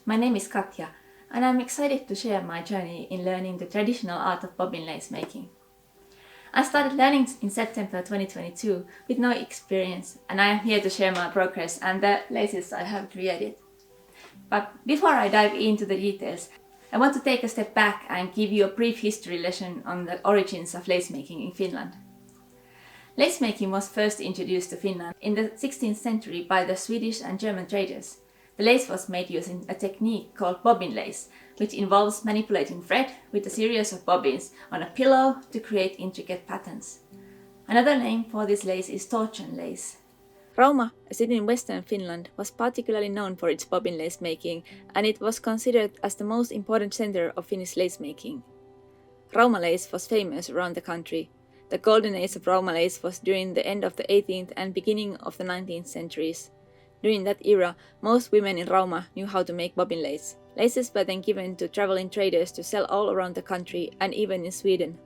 My name is Katja, and I'm excited to share my journey in learning the traditional art of bobbin lace making. I started learning in September 2022 with no experience, and I am here to share my progress and the laces I have created. But before I dive into the details, I want to take a step back and give you a brief history lesson on the origins of lace making in Finland. Lace making was first introduced to Finland in the 16th century by the Swedish and German traders. The lace was made using a technique called bobbin lace, which involves manipulating thread with a series of bobbins on a pillow to create intricate patterns. Another name for this lace is torsion lace. Rauma, a city in western Finland, was particularly known for its bobbin lace making, and it was considered as the most important center of Finnish lace making. Rauma lace was famous around the country. The golden age of Rauma lace was during the end of the 18th and beginning of the 19th centuries. During that era, most women in Rauma knew how to make bobbin lace. Laces were then given to traveling traders to sell all around the country and even in Sweden.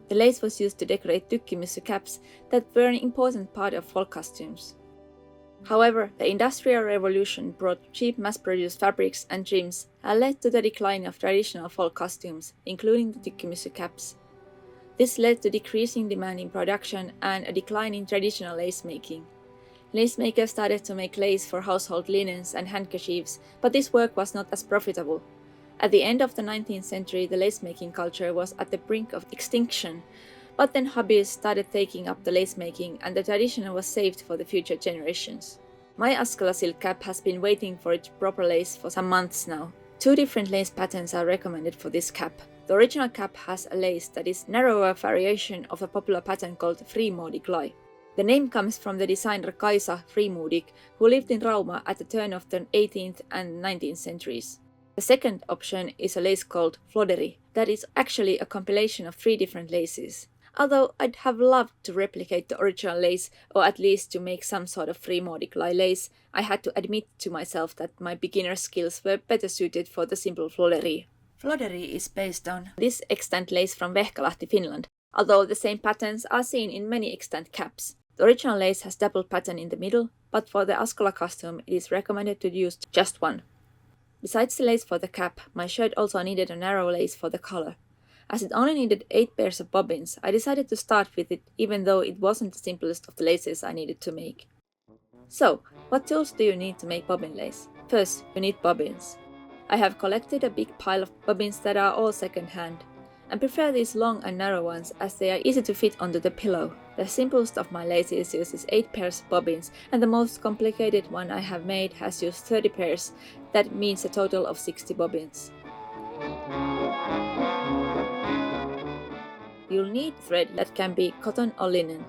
The lace was used to decorate tykkimyssy caps that were an important part of folk costumes. However, the Industrial Revolution brought cheap mass-produced fabrics and trims and led to the decline of traditional folk costumes, including the tykkimyssy caps. This led to decreasing demand in production and a decline in traditional lace making. Lace makers started to make lace for household linens and handkerchiefs, but this work was not as profitable. At the end of the 19th century, the lace making culture was at the brink of extinction, but then hobbyists started taking up the lace making and the tradition was saved for the future generations. My Askola silk cap has been waiting for its proper lace for some months now. 2 different lace patterns are recommended for this cap. The original cap has a lace that is a narrower variation of a popular pattern called Frimodiglai. The name comes from the designer Kaisa Frimodig, who lived in Rauma at the turn of the 18th and 19th centuries. The second option is a lace called Floderi, that is actually a compilation of 3 different laces. Although I'd have loved to replicate the original lace, or at least to make some sort of Frimodiglai lace, I had to admit to myself that my beginner skills were better suited for the simple Floderi. Floderi is based on this extant lace from Vehkalahti, Finland, although the same patterns are seen in many extant caps. The original lace has double pattern in the middle, but for the Askola costume it is recommended to use just one. Besides the lace for the cap, my shirt also needed a narrow lace for the collar. As it only needed 8 pairs of bobbins, I decided to start with it even though it wasn't the simplest of the laces I needed to make. So, what tools do you need to make bobbin lace? First, you need bobbins. I have collected a big pile of bobbins that are all second-hand. I prefer these long and narrow ones as they are easy to fit onto the pillow. The simplest of my laces uses 8 pairs of bobbins and the most complicated one I have made has used 30 pairs. That means a total of 60 bobbins. You'll need thread that can be cotton or linen.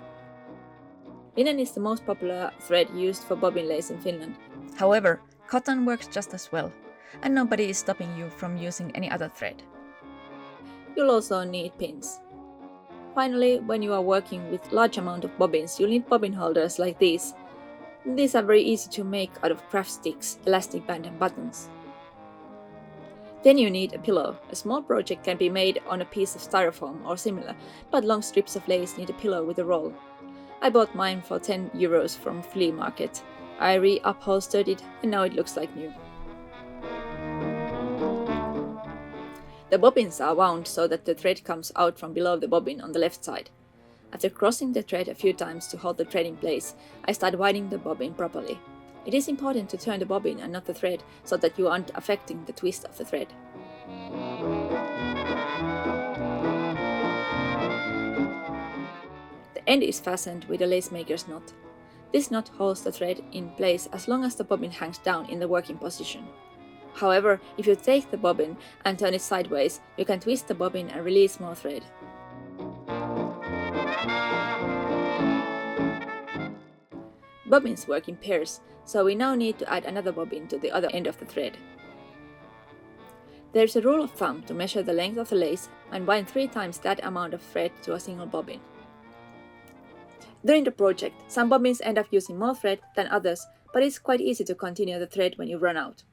Linen is the most popular thread used for bobbin lace in Finland. However, cotton works just as well, and nobody is stopping you from using any other thread. You'll also need pins. Finally, when you are working with large amount of bobbins, you'll need bobbin holders like these. These are very easy to make out of craft sticks, elastic band and buttons. Then you need a pillow. A small project can be made on a piece of styrofoam or similar, but long strips of lace need a pillow with a roll. I bought mine for €10 from flea market. I re-upholstered it and now it looks like new. The bobbins are wound so that the thread comes out from below the bobbin on the left side. After crossing the thread a few times to hold the thread in place, I start winding the bobbin properly. It is important to turn the bobbin and not the thread so that you aren't affecting the twist of the thread. The end is fastened with a lace maker's knot. This knot holds the thread in place as long as the bobbin hangs down in the working position. However, if you take the bobbin and turn it sideways, you can twist the bobbin and release more thread. Bobbins work in pairs, so we now need to add another bobbin to the other end of the thread. There is a rule of thumb to measure the length of the lace and wind 3 times that amount of thread to a single bobbin. During the project, some bobbins end up using more thread than others, but it's quite easy to continue the thread when you run out.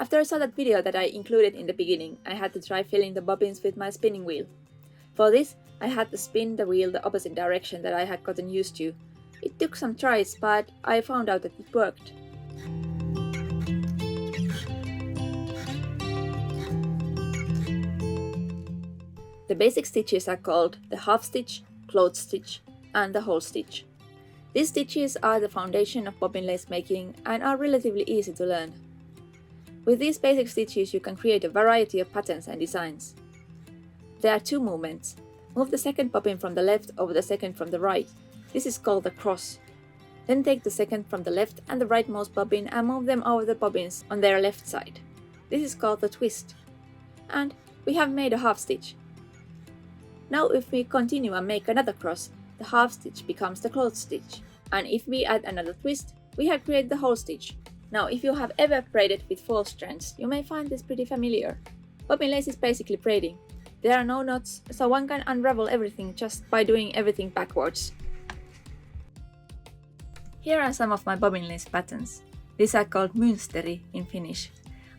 After I saw that video that I included in the beginning, I had to try filling the bobbins with my spinning wheel. For this, I had to spin the wheel the opposite direction that I had gotten used to. It took some tries, but I found out that it worked. The basic stitches are called the half stitch, close stitch, and the whole stitch. These stitches are the foundation of bobbin lace making and are relatively easy to learn. With these basic stitches you can create a variety of patterns and designs. There are two movements. Move the second bobbin from the left over the second from the right. This is called the cross. Then take the second from the left and the rightmost bobbin and move them over the bobbins on their left side. This is called the twist. And we have made a half stitch. Now if we continue and make another cross, the half stitch becomes the close stitch. And if we add another twist, we have created the whole stitch. Now if you have ever braided with 4 strands, you may find this pretty familiar. Bobbin lace is basically braiding. There are no knots, so one can unravel everything just by doing everything backwards. Here are some of my bobbin lace patterns. These are called mönsteri in Finnish.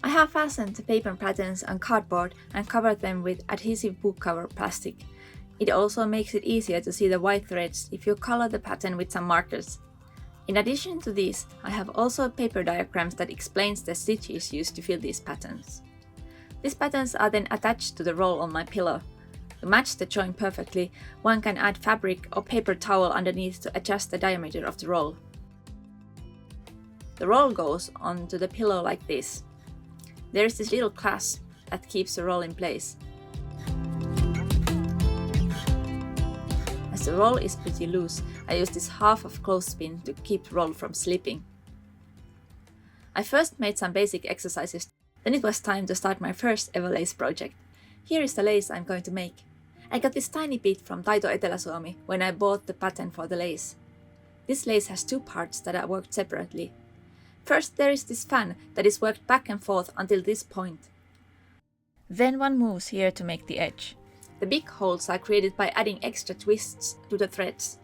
I have fastened the paper patterns on cardboard and covered them with adhesive book cover plastic. It also makes it easier to see the white threads if you color the pattern with some markers. In addition to these, I have also paper diagrams that explains the stitches used to fill these patterns. These patterns are then attached to the roll on my pillow. To match the joint perfectly, one can add fabric or paper towel underneath to adjust the diameter of the roll. The roll goes onto the pillow like this. There is this little clasp that keeps the roll in place. As the roll is pretty loose, I use this half of clothespin to keep the roll from slipping. I first made some basic exercises, then it was time to start my first ever lace project. Here is the lace I'm going to make. I got this tiny bit from Taito Etelä-Suomi when I bought the pattern for the lace. This lace has 2 parts that are worked separately. First there is this fan that is worked back and forth until this point. Then one moves here to make the edge. The big holes are created by adding extra twists to the threads.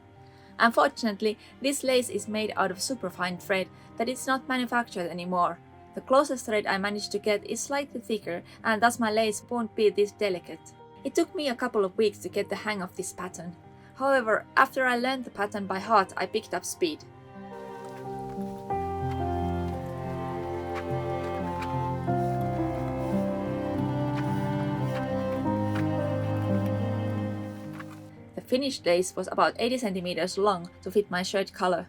Unfortunately, this lace is made out of superfine thread that is not manufactured anymore. The closest thread I managed to get is slightly thicker and thus my lace won't be this delicate. It took me a couple of weeks to get the hang of this pattern. However, after I learned the pattern by heart, I picked up speed. The finished lace was about 80 centimeters long to fit my shirt color.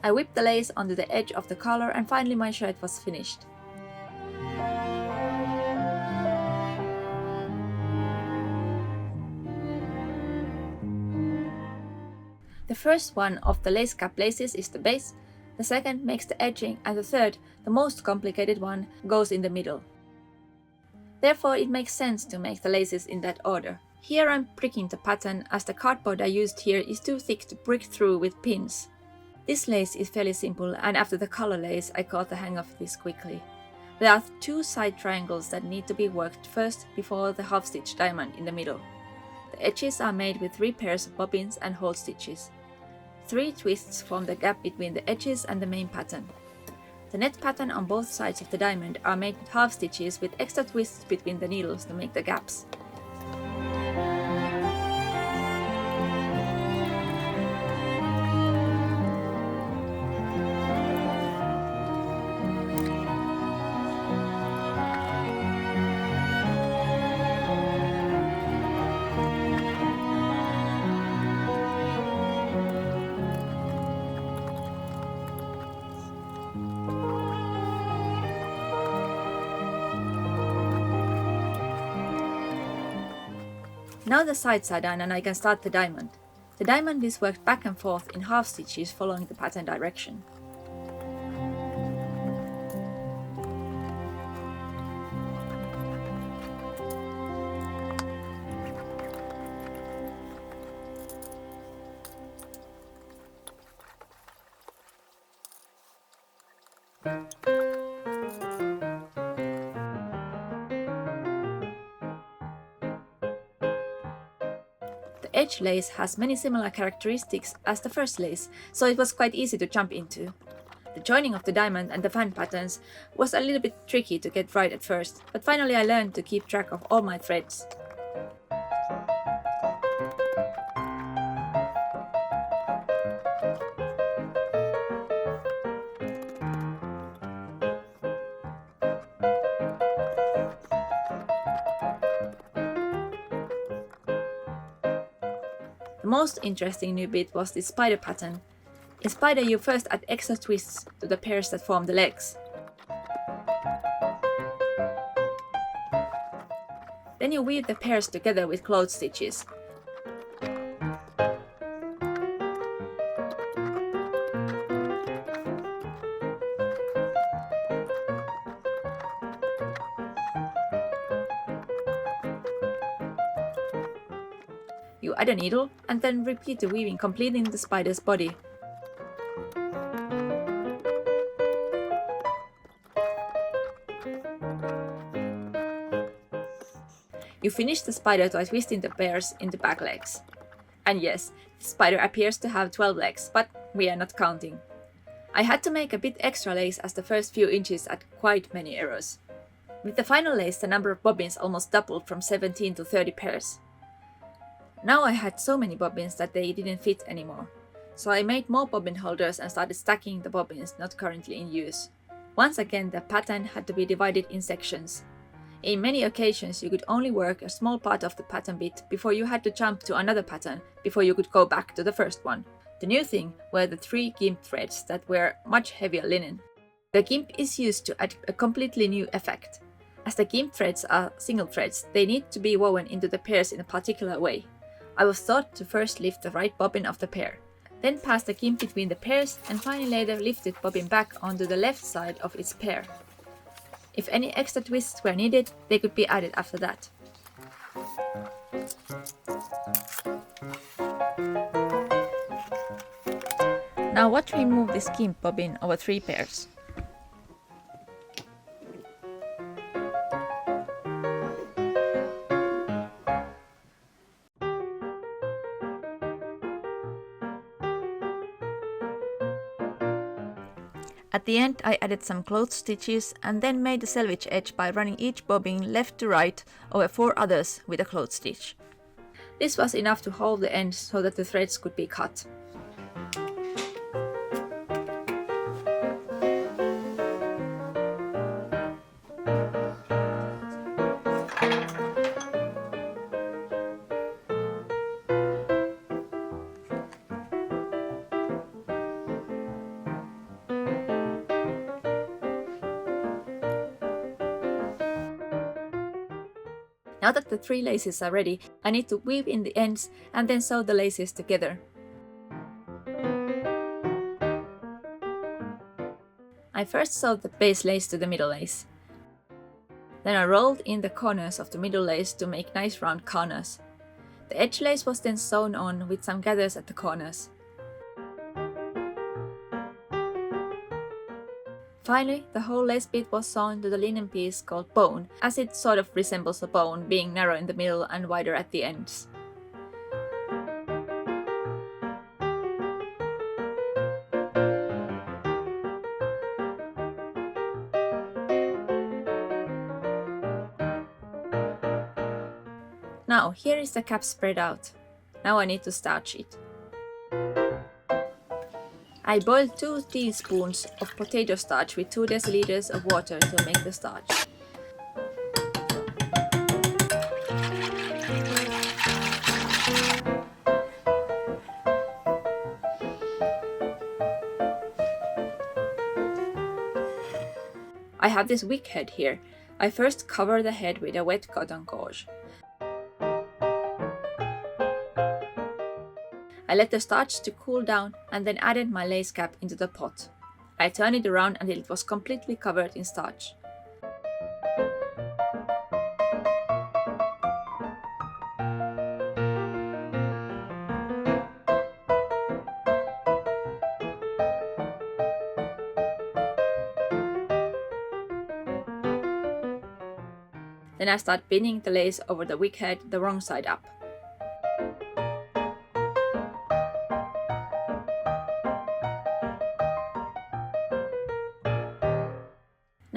I whipped the lace onto the edge of the collar and finally my shirt was finished. The first one of the lace cap laces is the base, the second makes the edging and the third, the most complicated one, goes in the middle. Therefore it makes sense to make the laces in that order. Here I'm pricking the pattern as the cardboard I used here is too thick to prick through with pins. This lace is fairly simple and after the color lace I caught the hang of this quickly. There are 2 side triangles that need to be worked first before the half stitch diamond in the middle. The edges are made with 3 pairs of bobbins and whole stitches. 3 twists form the gap between the edges and the main pattern. The net pattern on both sides of the diamond are made with half stitches with extra twists between the needles to make the gaps. Now the sides are done and I can start the diamond. The diamond is worked back and forth in half stitches following the pattern direction. The edge lace has many similar characteristics as the first lace, so it was quite easy to jump into. The joining of the diamond and the fan patterns was a little bit tricky to get right at first, but finally I learned to keep track of all my threads. The most interesting new bit was the spider pattern. In spider you first add extra twists to the pairs that form the legs. Then you weave the pairs together with cloth stitches. You add a needle and then repeat the weaving, completing the spider's body. You finish the spider by twisting the pairs into back legs. And yes, the spider appears to have 12 legs, but we are not counting. I had to make a bit extra lace as the first few inches had quite many errors. With the final lace the number of bobbins almost doubled from 17 to 30 pairs. Now I had so many bobbins that they didn't fit anymore. So I made more bobbin holders and started stacking the bobbins not currently in use. Once again the pattern had to be divided in sections. In many occasions you could only work a small part of the pattern bit before you had to jump to another pattern before you could go back to the first one. The new thing were the 3 gimp threads that were much heavier linen. The gimp is used to add a completely new effect. As the gimp threads are single threads, they need to be woven into the pairs in a particular way. I was taught to first lift the right bobbin of the pair, then pass the gimp between the pairs and finally later lift the bobbin back onto the left side of its pair. If any extra twists were needed, they could be added after that. Now watch me move this gimp bobbin over 3 pairs. At the end I added some cloth stitches and then made the selvage edge by running each bobbin left to right over 4 others with a cloth stitch. This was enough to hold the ends so that the threads could be cut. Now that the 3 laces are ready, I need to weave in the ends and then sew the laces together. I first sewed the base lace to the middle lace. Then I rolled in the corners of the middle lace to make nice round corners. The edge lace was then sewn on with some gathers at the corners. Finally, the whole lace bit was sewn to the linen piece called bone, as it sort of resembles a bone, being narrow in the middle and wider at the ends. Now, here is the cap spread out. Now I need to starch it. I boiled 2 teaspoons of potato starch with 2 deciliters of water to make the starch. I have this wig head here. I first cover the head with a wet cotton gauze. I let the starch to cool down and then added my lace cap into the pot. I turned it around until it was completely covered in starch. Then I start pinning the lace over the wig head the wrong side up.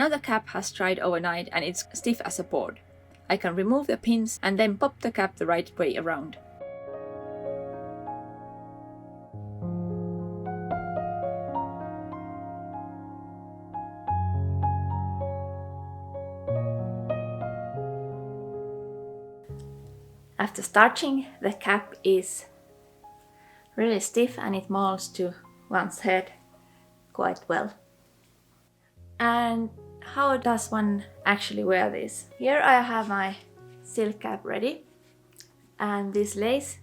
Now the cap has dried overnight and it's stiff as a board. I can remove the pins and then pop the cap the right way around. After starching, the cap is really stiff and it molds to one's head quite well. And how does one actually wear this? Here I have my silk cap ready, and this lace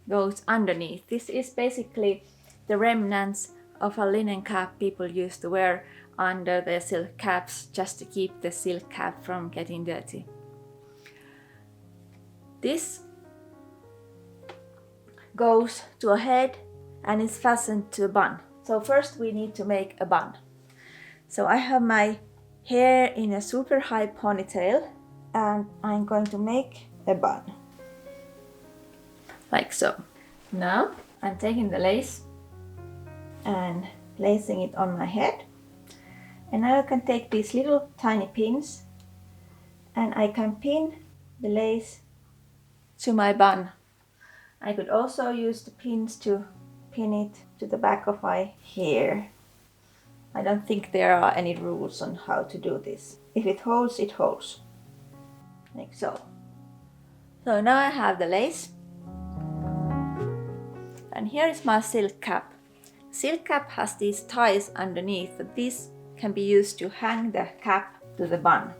goes underneath. This is basically the remnants of a linen cap people used to wear under their silk caps just to keep the silk cap from getting dirty. This goes to a head and is fastened to a bun. So first we need to make a bun. So I have my hair in a super high ponytail and I'm going to make a bun. Like so. Now I'm taking the lace and placing it on my head. And now I can take these little tiny pins and I can pin the lace to my bun. I could also use the pins to pin it to the back of my hair. I don't think there are any rules on how to do this. If it holds, it holds. Like so. So now I have the lace. And here is my silk cap. Silk cap has these ties underneath, but these can be used to hang the cap to the bun.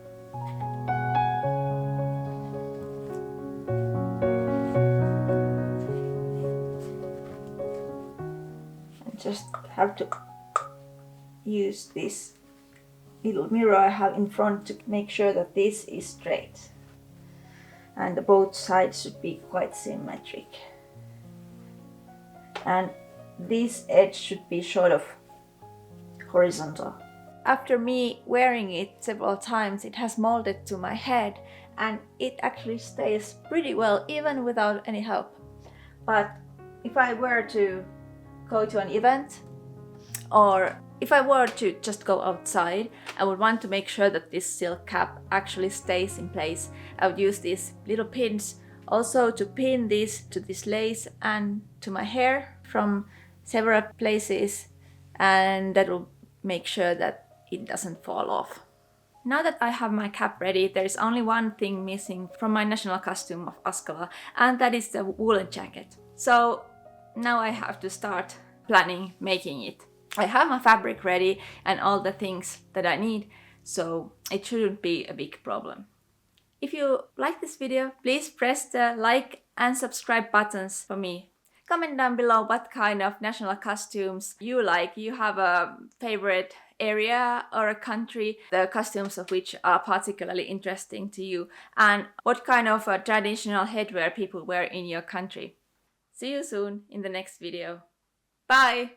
Just have to use this little mirror I have in front to make sure that this is straight. And both sides should be quite symmetric. And this edge should be sort of horizontal. After me wearing it several times, it has molded to my head and it actually stays pretty well even without any help. But if I were to go to an event, or if I were to just go outside, I would want to make sure that this silk cap actually stays in place. I would use these little pins also to pin this to this lace and to my hair from several places, and that will make sure that it doesn't fall off. Now that I have my cap ready, there is only one thing missing from my national costume of Askola, and that is the woolen jacket. So now I have to start planning making it. I have my fabric ready and all the things that I need, so it shouldn't be a big problem. If you like this video, please press the like and subscribe buttons for me. Comment down below what kind of national costumes you like. You have a favorite area or a country, the costumes of which are particularly interesting to you, and what kind of traditional headwear people wear in your country. See you soon in the next video. Bye!